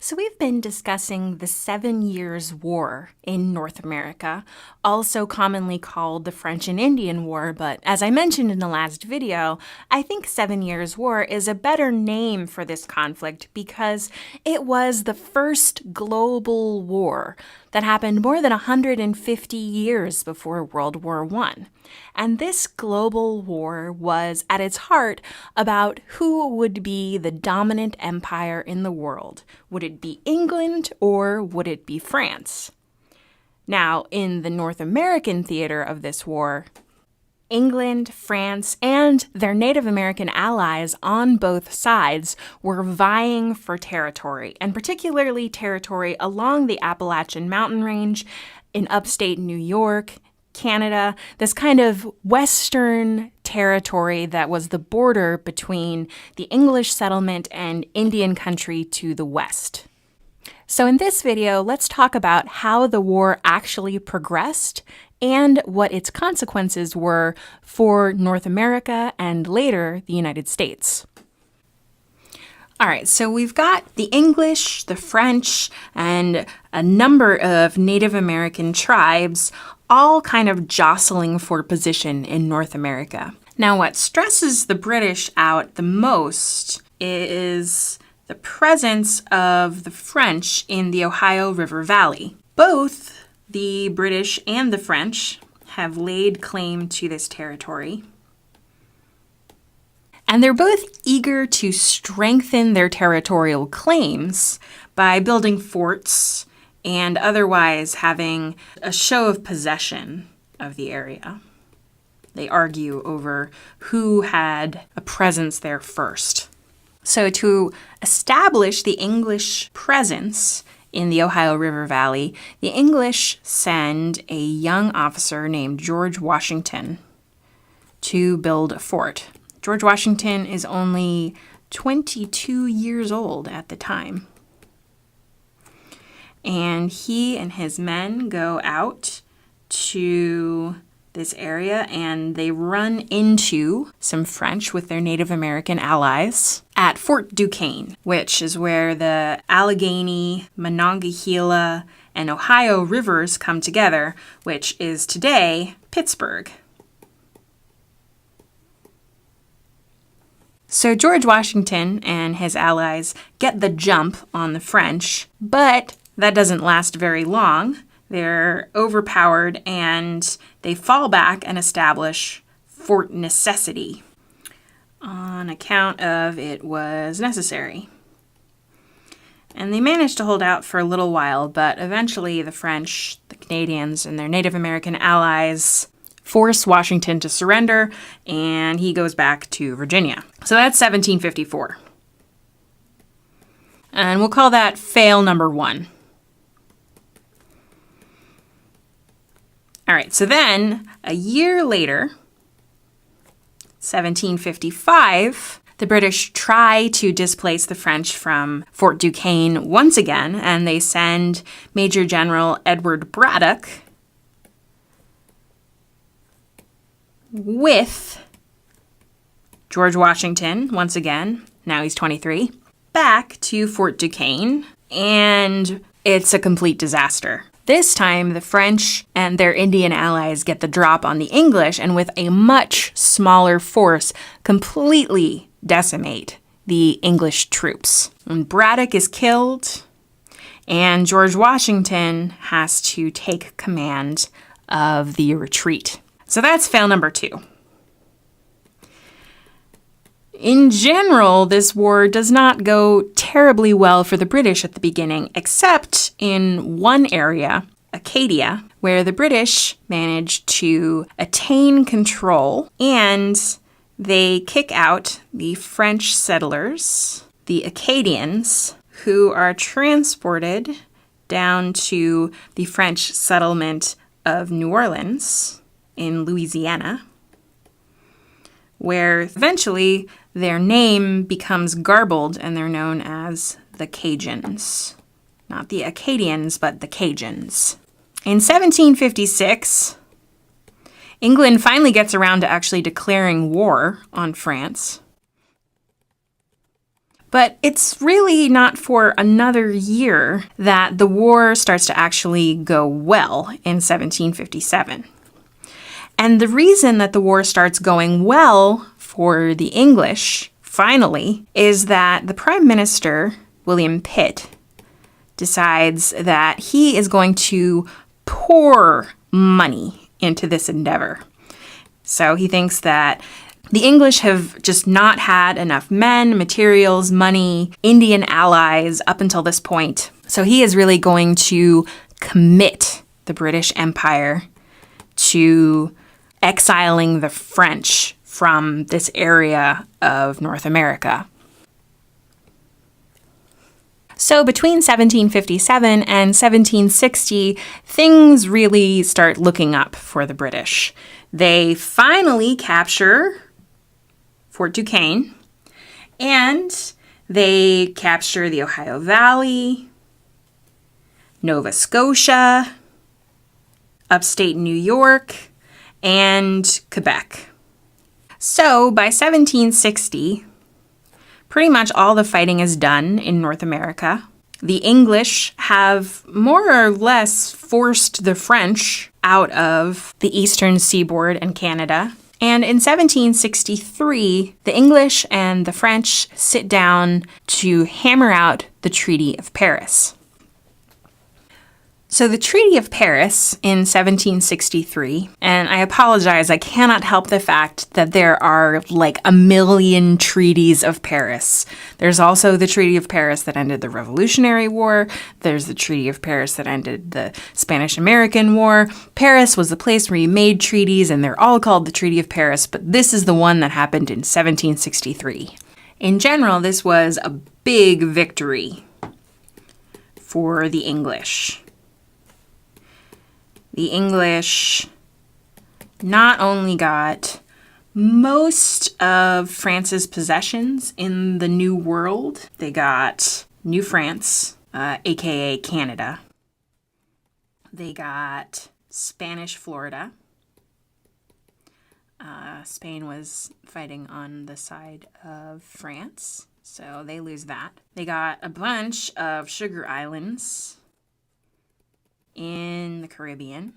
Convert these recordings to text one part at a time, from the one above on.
So we've been discussing the 7 Years' War in North America, also commonly called the French and Indian War, but as I mentioned in the last video, I think 7 Years' War is a better name for this conflict because it was the first global war that happened more than 150 years before World War I. And this global war was, at its heart, about who would be the dominant empire in the world. Would it be England or would it be France? Now, in the North American theater of this war, England, France, and their Native American allies on both sides were vying for territory, and particularly territory along the Appalachian Mountain Range in upstate New York, Canada, this kind of western territory that was the border between the English settlement and Indian country to the west. So in this video, let's talk about how the war actually progressed and what its consequences were for North America and later the United States. All right, so we've got the English, the French, and a number of Native American tribes all kind of jostling for position in North America. Now, what stresses the British out the most is the presence of the French in the Ohio River Valley. Both the British and the French have laid claim to this territory. And they're both eager to strengthen their territorial claims by building forts and otherwise having a show of possession of the area. They argue over who had a presence there first. So to establish the English presence in the Ohio River Valley, the English send a young officer named George Washington to build a fort. George Washington is only 22 years old at the time. And he and his men go out to this area and they run into some French with their Native American allies at Fort Duquesne, which is where the Allegheny, Monongahela, and Ohio rivers come together, which is today Pittsburgh. So George Washington and his allies get the jump on the French, but that doesn't last very long. They're overpowered and they fall back and establish Fort Necessity on account of it was necessary. And they managed to hold out for a little while, but eventually the French, the Canadians, and their Native American allies force Washington to surrender, and he goes back to Virginia. So that's 1754. And we'll call that fail number 1. All right, so then a year later, 1755, the British try to displace the French from Fort Duquesne once again, and they send Major General Edward Braddock with George Washington, once again, now he's 23, back to Fort Duquesne, and it's a complete disaster. This time, the French and their Indian allies get the drop on the English, and with a much smaller force, completely decimate the English troops. And Braddock is killed, and George Washington has to take command of the retreat. So that's fail number 2. In general, this war does not go terribly well for the British at the beginning, except in one area, Acadia, where the British managed to attain control and they kick out the French settlers, the Acadians, who are transported down to the French settlement of New Orleans in Louisiana, where eventually their name becomes garbled and they're known as the Cajuns. Not the Acadians, but the Cajuns. In 1756, England finally gets around to actually declaring war on France. But it's really not for another year that the war starts to actually go well in 1757. And the reason that the war starts going well for the English, finally, is that the Prime Minister, William Pitt, decides that he is going to pour money into this endeavor. So he thinks that the English have just not had enough men, materials, money, Indian allies up until this point. So he is really going to commit the British Empire to exiling the French from this area of North America. So between 1757 and 1760, things really start looking up for the British. They finally capture Fort Duquesne, and they capture the Ohio Valley, Nova Scotia, upstate New York, and Quebec. So by 1760, pretty much all the fighting is done in North America. The English have more or less forced the French out of the eastern seaboard and Canada. And in 1763, the English and the French sit down to hammer out the Treaty of Paris. So the Treaty of Paris in 1763, and I apologize, I cannot help the fact that there are like a million treaties of Paris. There's also the Treaty of Paris that ended the Revolutionary War. There's the Treaty of Paris that ended the Spanish-American War. Paris was the place where you made treaties, and they're all called the Treaty of Paris, but this is the one that happened in 1763. In general, this was a big victory for the English. The English not only got most of France's possessions in the New World, they got New France, aka Canada. They got Spanish Florida. Spain was fighting on the side of France, so they lose that. They got a bunch of sugar islands in the Caribbean.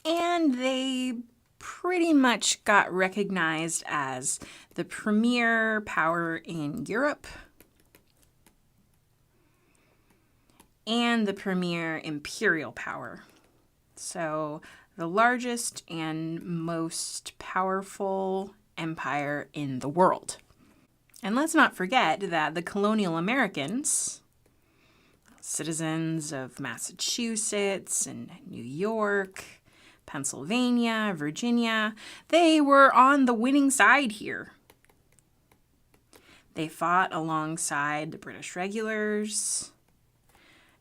And they pretty much got recognized as the premier power in Europe and the premier imperial power. So the largest and most powerful empire in the world. And let's not forget that the colonial Americans, citizens of Massachusetts and New York, Pennsylvania, Virginia, they were on the winning side here. They fought alongside the British regulars.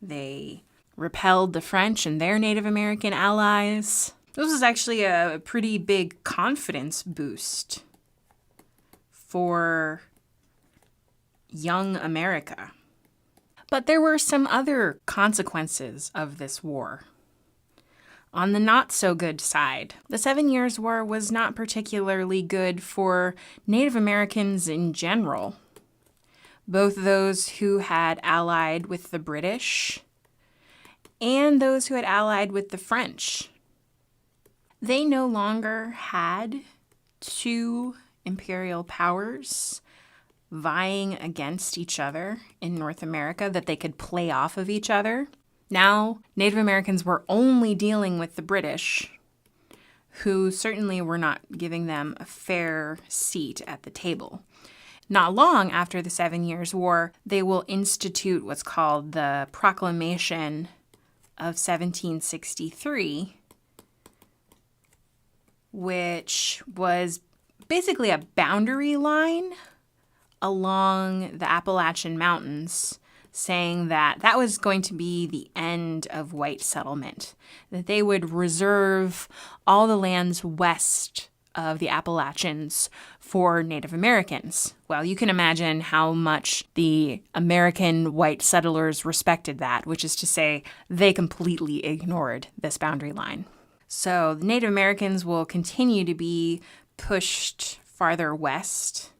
They repelled the French and their Native American allies. This was actually a pretty big confidence boost for young America. But there were some other consequences of this war. On the not-so-good side, the 7 Years' War was not particularly good for Native Americans in general, both those who had allied with the British and those who had allied with the French. They no longer had two imperial powers vying against each other in North America that they could play off of each other. Now, Native Americans were only dealing with the British, who certainly were not giving them a fair seat at the table. Not long after the 7 Years' War, they will institute what's called the Proclamation of 1763, which was basically a boundary line along the Appalachian Mountains, saying that that was going to be the end of white settlement, that they would reserve all the lands west of the Appalachians for Native Americans. Well, you can imagine how much the American white settlers respected that, which is to say they completely ignored this boundary line. So the Native Americans will continue to be pushed farther west.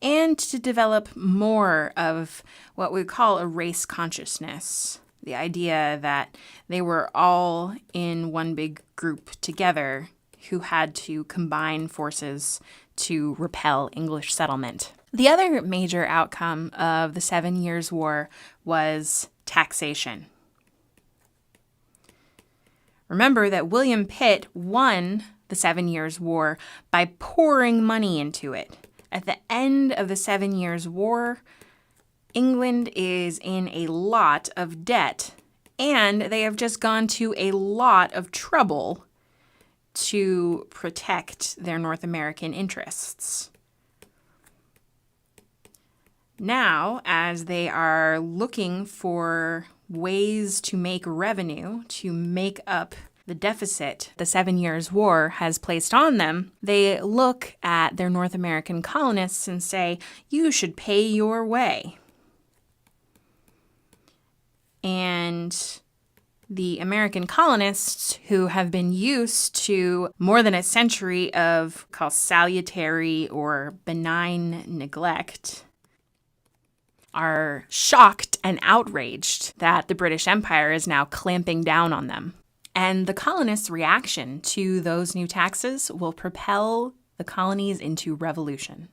and to develop more of what we call a race consciousness. The idea that they were all in one big group together who had to combine forces to repel English settlement. The other major outcome of the 7 Years' War was taxation. Remember that William Pitt won the 7 Years' War by pouring money into it. At the end of the 7 Years' War, England is in a lot of debt, and they have just gone to a lot of trouble to protect their North American interests. Now, as they are looking for ways to make revenue to make up the deficit the 7 Years' War has placed on them, they look at their North American colonists and say, you should pay your way. And the American colonists, who have been used to more than a century of called salutary or benign neglect, are shocked and outraged that the British Empire is now clamping down on them. And the colonists' reaction to those new taxes will propel the colonies into revolution.